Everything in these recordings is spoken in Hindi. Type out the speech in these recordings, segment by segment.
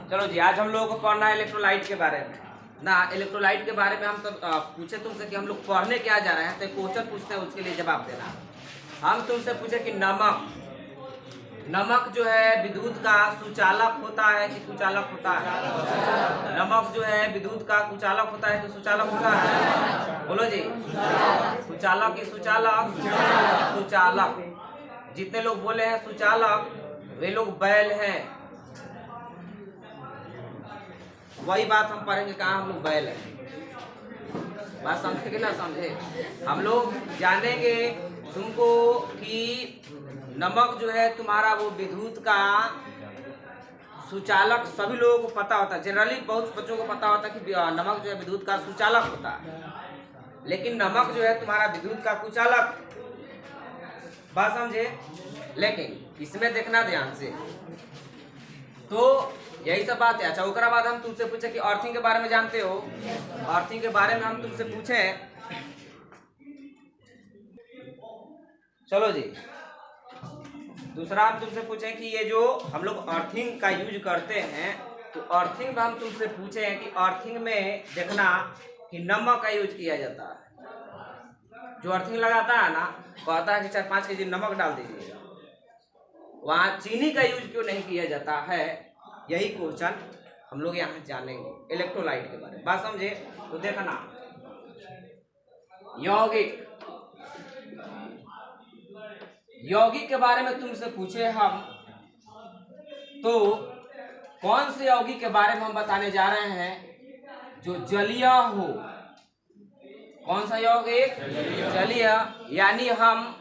चलो जी, आज हम लोगों को पढ़ना है इलेक्ट्रोलाइट के बारे में ना। इलेक्ट्रोलाइट के बारे में हम तो पूछे तुमसे कि हम लोग पढ़ने क्या जा रहे हैं, तो क्वेश्चन पूछते हैं, उसके लिए जवाब देना। हम तुमसे पूछे कि नमक जो है विद्युत का सुचालक होता है कि कुचालक होता है? नमक जो है विद्युत का कुचालक होता है कि सुचालक होता है? बोलो जी, कुचालक की सुचालक? सुचालक। जितने लोग बोले हैं सुचालक वे लोग बैल हैं। वही बात हम पढ़ेंगे, कहाँ हम लोग बैल हैं। बात समझे कि ना समझे? हम लोग जानेंगे तुमको कि नमक जो है तुम्हारा वो विद्युत का सुचालक। सभी लोगों को पता होता है, जनरली बहुत बच्चों को पता होता है कि नमक जो है विद्युत का सुचालक होता है, लेकिन नमक जो है तुम्हारा विद्युत का कुचालक। बात समझे? लेकिन इसमें देखना ध्यान से, तो यही सब बात है। अच्छा, उसके बाद हम तुमसे पूछे कि अर्थिंग के बारे में जानते हो? अर्थिंग के बारे में हम तुमसे पूछे, चलो जी। दूसरा हम तुमसे पूछे कि ये जो हम लोग अर्थिंग का यूज करते हैं, तो अर्थिंग में हम तुमसे पूछे हैं कि अर्थिंग में देखना कि नमक का यूज किया जाता है। जो अर्थिंग लगाता है ना, कहता है कि 4-5 केजी नमक डाल दीजिएगा, वहाँ चीनी का यूज क्यों नहीं किया जाता है? यही क्वेश्चन हम लोग यहाँ जानेंगे इलेक्ट्रोलाइट के बारे में। बात समझे? तो देखना, यौगिक के बारे में तुमसे पूछे हम, तो कौन से यौगिक के बारे में हम बताने जा रहे हैं जो जलीय हो? कौन सा यौगिक? जलीय। यानी हम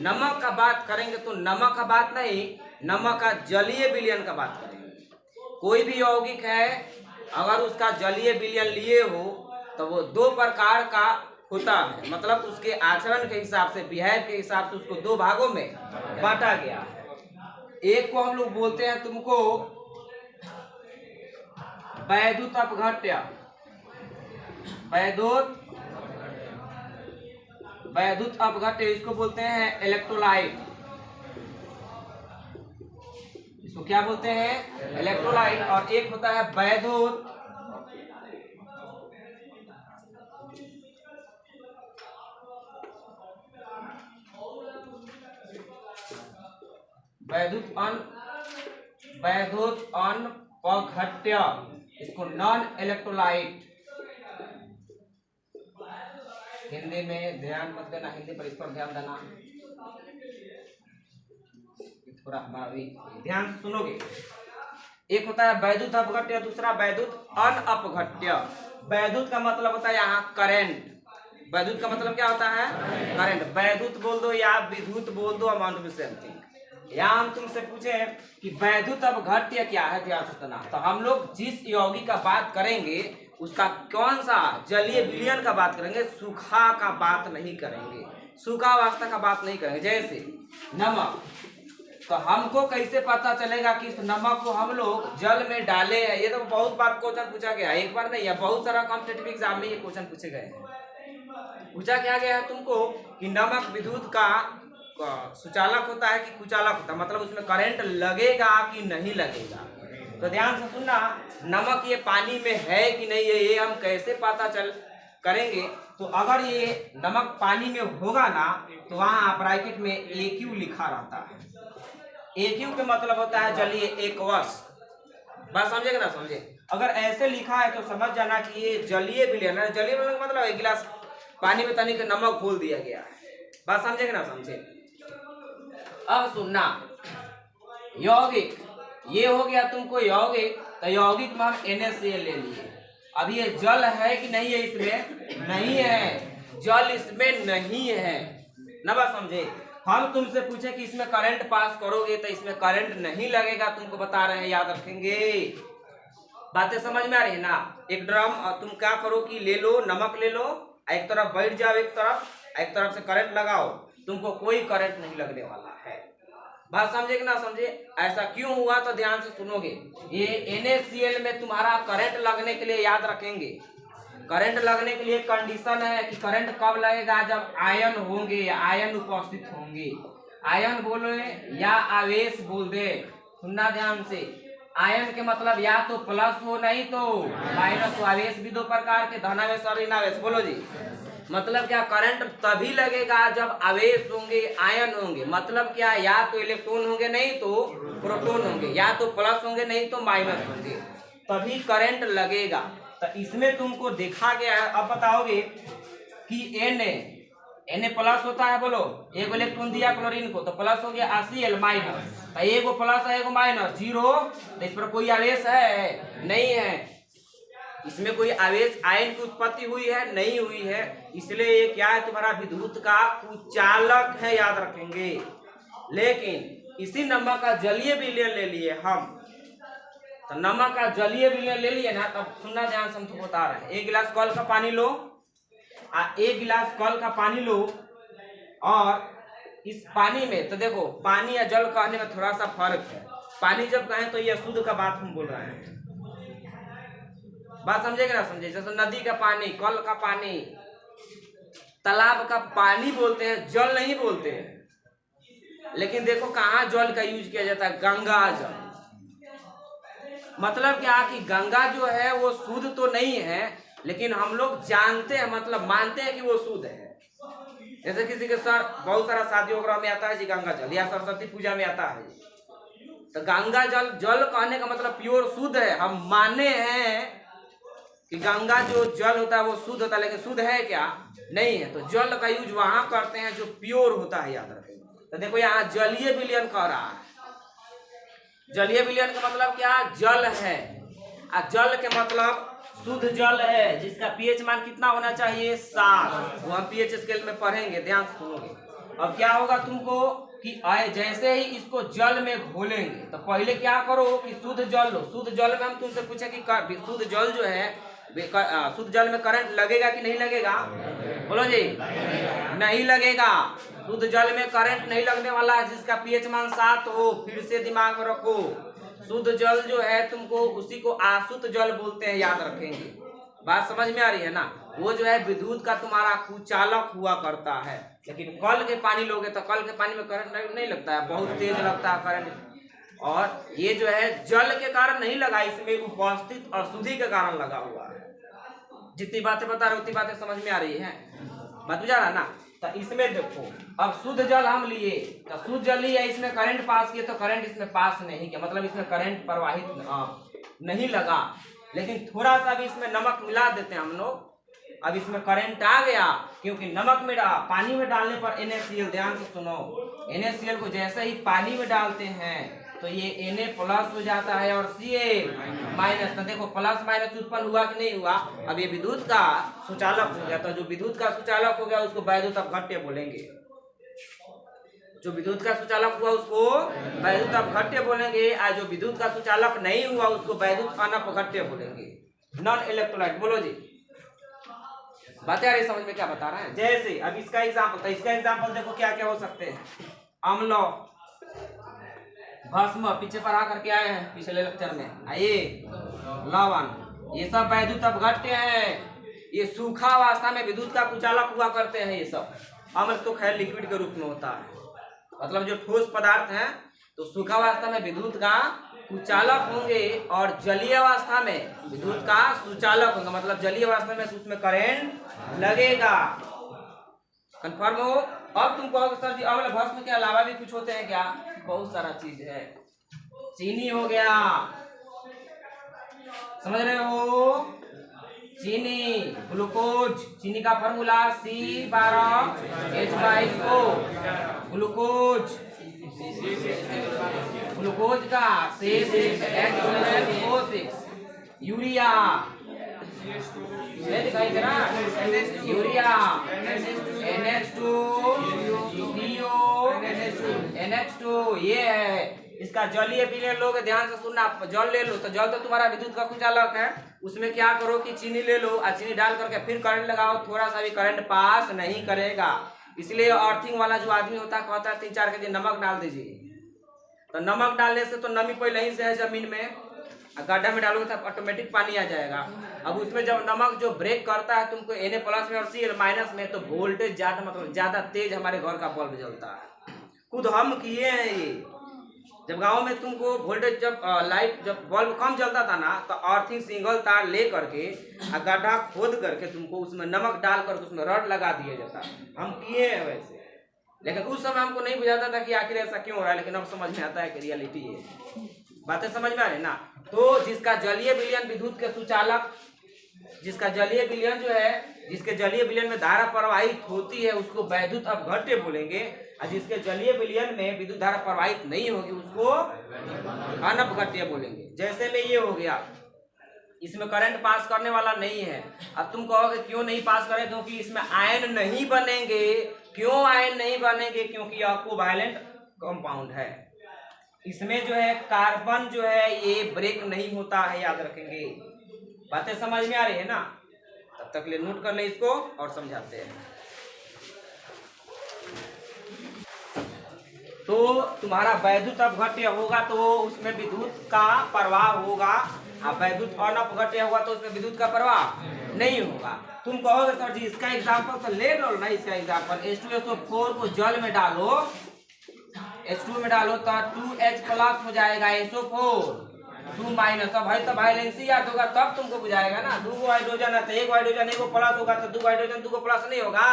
नमक का बात करेंगे तो नमक का बात नहीं, नमक का जलीय विलयन का बात करेंगे। कोई भी यौगिक है, अगर उसका जलीय विलयन लिए हो तो वो 2 प्रकार का होता है, मतलब उसके आचरण के हिसाब से, बिहेव के हिसाब से उसको 2 भागों में बांटा गया है। एक को हम लोग बोलते हैं तुमको वैद्युत अपघट्य। वैद्युत अपघट्य, इसको बोलते हैं इलेक्ट्रोलाइट। इसको क्या बोलते हैं? इलेक्ट्रोलाइट। और एक होता है वैद्युत अनपघट्य, इसको नॉन इलेक्ट्रोलाइट। हिंदी में ध्यान मत देना, हिंदी पर इस पर ध्यान देना, थोड़ा ध्यान सुनोगे। एक होता है वैद्युत अपघट्य, दूसरा वैद्युत अनअपघट्य। वैद्युत का मतलब होता है यहाँ करंट। वैद्युत का मतलब क्या होता है? करंट। वैद्युत बोल दो या विद्युत बोल दो, अमाउंट में सेम थिंग। यहाँ हम तुमसे पूछे कि वैद्युत अपघट्य क्या है, ध्यान से सुनना। तो हम लोग जिस यौगिक का बात करेंगे उसका कौन सा जलीय विलयन का बात करेंगे, सूखा का बात नहीं करेंगे, सूखा अवस्था का बात नहीं करेंगे। जैसे नमक, तो हमको कैसे पता चलेगा कि इस नमक को हम लोग जल में डाले हैं? ये तो बहुत बार क्वेश्चन पूछा गया, एक बार नहीं है, बहुत सारा कॉम्पिटिटिव एग्जाम में ये क्वेश्चन पूछे गए हैं। पूछा क्या गया है तुमको कि नमक विद्युत का सुचालक होता है कि कुचालक होता है, मतलब उसमें करंट लगेगा कि नहीं लगेगा। तो ध्यान से सुनना, नमक ये पानी में है कि नहीं है, ये हम कैसे पता चल करेंगे? तो अगर ये नमक पानी में होगा ना, तो वहाँ ब्रैकेट में AQ लिखा रहता है। AQ का मतलब होता है जलीय एकवश। बात समझेगा ना समझे? अगर ऐसे लिखा है तो समझ जाना कि ये जलीय विलयन है। जलीय विलयन का मतलब एक गिलास पानी में तनिक नमक घोल दिया गया है। बात समझेगा ना समझे? अब सुनना, यौगिक, ये हो गया तुमको यौगिक। तो यौगिक में हम NaCl ले लिए। अब ये जल है कि नहीं है? इसमें नहीं है, जल इसमें नहीं है ना। बात समझे? हम तुमसे पूछे कि इसमें करंट पास करोगे तो इसमें करंट नहीं लगेगा, तुमको बता रहे हैं, याद रखेंगे। बातें समझ में आ रही है ना? एक ड्रम, और तुम क्या करो कि ले लो, नमक ले लो, एक तरफ बैठ जाओ, एक तरफ से करंट लगाओ, तुमको कोई करंट नहीं लगने वाला है। बात समझे कि ना समझे? ऐसा क्यों हुआ तो ध्यान से सुनोगे। ये NaCl में तुम्हारा करंट लगने के लिए, याद रखेंगे, करंट लगने के लिए कंडीशन है कि करंट कब लगेगा? जब आयन होंगे या आयन उपस्थित होंगे। आयन बोले या आवेश बोल दे, सुनना ध्यान से। आयन के मतलब या तो प्लस हो नहीं तो माइनस हो। आवेश भी दो प्रकार के, धनावेश और ऋणावेश। बोलो जी, मतलब क्या, करंट तभी लगेगा जब आवेश होंगे, आयन होंगे। मतलब क्या, या तो इलेक्ट्रॉन होंगे नहीं तो प्रोटॉन होंगे, या तो प्लस होंगे नहीं तो माइनस होंगे, तभी करंट लगेगा। तो इसमें तुमको देखा गया है। अब बताओगे कि Na प्लस होता है। बोलो, एक इलेक्ट्रॉन दिया क्लोरीन को तो प्लस हो गया, Cl माइनस। तो एगो प्लस है एगो माइनस, जीरो। तो इस पर कोई आवेश है नहीं है, इसमें कोई आवेश आयन की उत्पत्ति हुई है नहीं हुई है। इसलिए ये क्या है, तुम्हारा विद्युत का कुचालक है, याद रखेंगे। लेकिन इसी नमक का जलीय विलयन ले लिए हम, तो नमक का जलीय विलयन ले लिए ना, तब सुनना ध्यान से हम तुमको बता रहे हैं। एक गिलास कल का पानी लो, एक गिलास कल का पानी लो, और इस पानी में, तो देखो पानी या जल कहने में थोड़ा सा फर्क है। पानी जब कहें तो ये शुद्ध का बात हम बोल रहे हैं, बात समझेगा ना, समझे। जैसे नदी का पानी, कल का पानी, तालाब का पानी बोलते हैं, जल नहीं बोलते हैं। लेकिन देखो कहाँ जल का यूज किया जाता है, गंगा जल। मतलब क्या कि गंगा जो है वो शुद्ध तो नहीं है, लेकिन हम लोग जानते हैं, मतलब मानते हैं कि वो शुद्ध है। जैसे किसी के सर बहुत सारा शादी वगैरह में आता है जी गंगा जल, या सरस्वती पूजा में आता है, तो गंगा जल, जल कहने का मतलब प्योर शुद्ध है। हम माने हैं कि गंगा जो जल होता है वो शुद्ध होता है, लेकिन शुद्ध है क्या, नहीं है। तो जल का यूज वहां करते हैं जो प्योर होता है, याद रखें। तो देखो यहाँ जलीय विलयन कह रहा है। जलीय विलयन का मतलब क्या, जल है, और जल के मतलब शुद्ध जल है जिसका पीएच मान कितना होना चाहिए, 7। वो हम पीएच स्केल में पढ़ेंगे, ध्यान से सुनोगे। अब क्या होगा तुमको कि जैसे ही इसको जल में घोलेंगे, तो पहले क्या करो कि शुद्ध जल लो। शुद्ध जल में हम तुमसे पूछे कि शुद्ध जल जो है, शुद्ध जल में करंट लगेगा कि नहीं लगेगा, बोलो जी, नहीं लगेगा। शुद्ध जल में करंट नहीं लगने वाला है जिसका पीएच मान 7 हो। फिर से दिमाग में रखो, शुद्ध जल जो है तुमको उसी को अशुद्ध जल बोलते हैं, याद रखेंगे। बात समझ में आ रही है ना। वो जो है विद्युत का तुम्हारा कुचालक हुआ करता है। लेकिन कल के पानी लोगे तो कल के पानी में करंट नहीं लगता है, बहुत तेज लगता है करंट। और ये जो है जल के कारण नहीं लगा, इसमें उपस्थित अशुद्धि के कारण लगा हुआ है। जितनी बातें बता रहे उतनी बातें समझ में आ रही है, बात बुझा रहा ना। तो इसमें देखो, अब शुद्ध जल हम लिए, तो शुद्ध जल लिया, इसमें करंट पास किया तो करंट इसमें पास नहीं किया, मतलब इसमें करंट प्रवाहित नहीं लगा। लेकिन थोड़ा सा भी इसमें नमक मिला देते हैं हम लोग, अब इसमें करंट आ गया, क्योंकि नमक में पानी में डालने पर NaCl, ध्यान से सुनो, NaCl को जैसे ही पानी में डालते हैं तो ये Na प्लस हो जाता है और Cl माइनस। तो देखो प्लस माइनस उत्पन्न हुआ कि नहीं हुआ। अब ये विद्युत का सुचालक हो गया, तो जो विद्युत का सुचालक हो गया उसको वैद्युत अपघट्य बोलेंगे। जो विद्युत का सुचालक हुआ उसको वैद्युत अपघट्य बोलेंगे, और जो विद्युत का सुचालक नहीं हुआ उसको वैद्युत अनपघट्य बोलेंगे, नॉन इलेक्ट्रोलाइट। बोलो जी, बातें आ रही समझ में, क्या बता रहे हैं। जैसे अब इसका एग्जाम्पल, तो इसका एग्जाम्पल देखो क्या क्या हो सकते हैं। अम्ल, भस्म, पीछे पढ़ा करके आए हैं पिछले लेक्चर में, आइए, लवण, ये सब वैद्युत अपघट्य है। ये सूखा अवस्था में विद्युत का कुचालक हुआ करते हैं ये सब। अम्ल तो खैर लिक्विड के रूप में होता है, मतलब जो ठोस पदार्थ है, तो सूखा अवस्था में विद्युत का कुचालक होंगे, और जलीय अवस्था में विद्युत का सुचालक होंगे, मतलब जलीय अवस्था में उसमें करंट लगेगा। कंफर्म हो। अब तुम कहोगे सर जी अम्ल भस्म के अलावा भी कुछ होते हैं क्या, बहुत सारा चीज है। चीनी हो गया, समझ रहे हो, चीनी, ग्लूकोज, चीनी का फॉर्मूला C12H22O, ग्लूकोज, ग्लूकोज का C6H12O6, यूरिया, दिखाई दे रहा, यूरिया, NH2, ये है इसका जलीय विलयन। लोग ध्यान से सुनना, जल ले लो, तो जल तो तुम्हारा विद्युत का कुचालक है, उसमें क्या करो कि चीनी ले लो, और चीनी डाल करके फिर करंट लगाओ, थोड़ा सा भी करंट पास नहीं करेगा। इसलिए अर्थिंग वाला जो आदमी होता है कहता है 3-4 के दिन नमक डाल दीजिए। तो नमक डालने से तो नमी पहले ही से है जमीन में, गड्ढा में डालोगे तो ऑटोमेटिक पानी आ जाएगा। अब उसमें जब नमक जो ब्रेक करता है तुमको Na प्लस में और Cl माइनस में, तो वोल्टेज ज्यादा, मतलब ज्यादा तेज हमारे घर का बल्ब जलता है। खुद हम किए हैं ये, जब गांव में तुमको वोल्टेज जब लाइट जब बल्ब कम जलता था ना, तो अर्थिंग सिंगल तार ले करके गड्ढा खोद करके तुमको उसमें नमक डाल करके उसमें रड लगा दिया जाता। हम किए हैं वैसे, लेकिन उस समय हमको नहीं बुझाता था कि आखिर ऐसा क्यों हो रहा है, लेकिन अब समझ में आता है कि रियलिटी है। बातें समझ में आ रही ना। तो जिसका जलीय विलयन विद्युत के सुचालक, जिसका जलीय विलयन जो है, जिसके जलीय विलयन में धारा प्रवाहित होती है उसको वैद्युत अपघट्य बोलेंगे, और जिसके जलीय विलयन में विद्युत धारा प्रवाहित नहीं होगी उसको अनपघट्य बोलेंगे। जैसे में ये हो गया, इसमें करंट पास करने वाला नहीं है। अब तुम कहोगे क्यों नहीं पास करे, क्योंकि इसमें आयन नहीं बनेंगे। क्यों आयन नहीं बनेंगे? क्योंकि यह कोवैलेंट कंपाउंड है। इसमें जो है कार्बन जो है ये ब्रेक नहीं होता है, याद रखेंगे। बातें समझ में आ रही है ना? तब तक ले नोट कर ले इसको और समझाते हैं। तो तुम्हारा वैद्युत अपघट्य होगा तो उसमें विद्युत का प्रवाह होगा, और वैद्युत अनपघट्य होगा तो उसमें विद्युत का प्रवाह नहीं होगा। तुम कहोगे सर जी इसका एग्जाम्पल तो ले लो ना। इसका एग्जाम्पल H2SO4 को जल में डालो, H2 में डालो तो 2H प्लस हो जाएगा, SO4 2 माइनस। अब भाई तो वाइलेंसी याद होगा तब तुमको बुझाएगा ना। 2 हाइड्रोजन है तो 1 हाइड्रोजन 1 प्लस होगा, तो 2 हाइड्रोजन 2 प्लस नहीं होगा।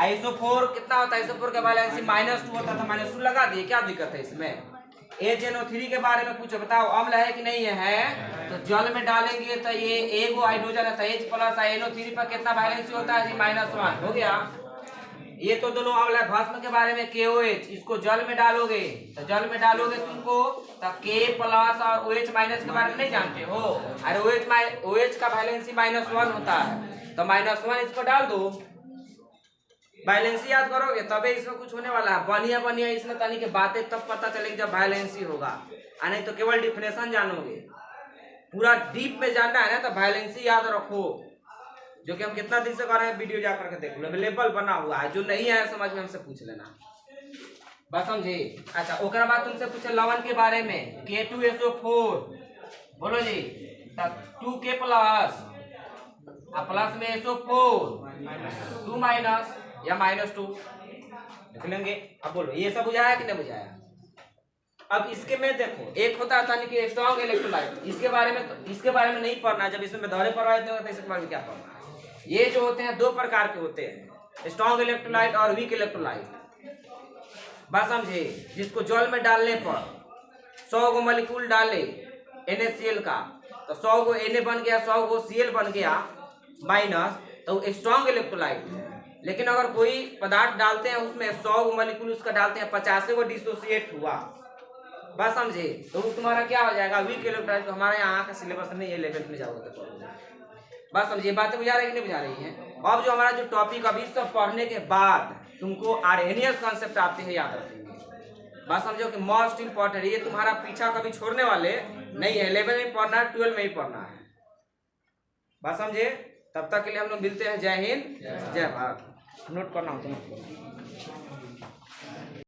SO4 कितना होता है? SO4 का वैलेंसी -2 होता था, -2 लगा दिए, क्या दिक्कत है इसमें? HNO3 के बारे में पूछो, बताओ अम्ल है कि नहीं है? तो जल में डालेंगे तो ये 1 हाइड्रोजन है तो H प्लस NO3 पर कितना वैलेंसी होता है जी? -1 हो गया। ये तो दोनों अम्ल है। भस्म के बारे में KOH, इसको जल में डालोगे तो जल में डालोगे तुमको तो K प्लस और OH माइनस के बारे में नहीं जानते हो? अरे OH का वैलेंसी -1 होता है तो -1 इसको डाल दो। वैलेंसी याद करोगे तबे इसमें कुछ होने वाला है। बढ़िया इसमें तनी के बातें तब पता चलेगी जब वैलेंसी होगा, नहीं तो केवल डिफिनेशन जानोगे। पूरा डीप में जानना है ना तो वैलेंसी याद रखो, जो कि हम कितना दिन से कर रहे हैं। वीडियो जाकर के देख लो, अवेलेबल बना हुआ है। जो नहीं आया समझ में हमसे पूछ लेना, बस समझे। अच्छा, ओकरा बाद तुमसे पूछे लवण के बारे में, K2SO4 बोलो जी, 2K प्लस प्लस में SO4 2 माइनस या -2 लिख लेंगे। अब बोलो ये सब बुझाया कि नहीं बुझाया? अब इसके में देखो, एक होता था कि स्ट्रॉन्ग इलेक्ट्रोलाइट, इसके बारे में नहीं पढ़ना। जब इसमें धारा प्रवाहित होगा तो इसके बारे में क्या पढ़ना है? ये जो होते हैं 2 प्रकार के होते हैं, स्ट्रॉन्ग इलेक्ट्रोलाइट और वीक इलेक्ट्रोलाइट। बात समझे? जिसको जल में डालने पर 100 गो मॉलिक्यूल डाले NaCl का तो 100 गो Na बन गया, 100 गो Cl बन गया माइनस, तो स्ट्रॉन्ग इलेक्ट्रोलाइट है। लेकिन अगर कोई पदार्थ डालते हैं उसमें 100 गो मॉलिक्यूल उसका डालते हैं, 50 गो डिसोसिएट हुआ, बात समझे, तो तुम्हारा क्या हो जाएगा? Weak electrolyte. तो हमारे यहाँ का सिलेबस नहीं है, लेवल में जाओगे तो बात समझिए। बातें बुझा रही है कि नहीं बुझा रही है? अब जो हमारा जो टॉपिक अभी सब पढ़ने के बाद तुमको आर्हेनियस कॉन्सेप्ट आते हैं, याद रखेंगे। बात समझो कि मोस्ट इंपॉर्टेंट, ये तुम्हारा पीछा कभी छोड़ने वाले नहीं है। 11 में पढ़ना है, 12 में ही पढ़ना है, बात समझे। तब तक के लिए हम लोग मिलते हैं। जय हिंद, जय भारत। नोट करना हो तो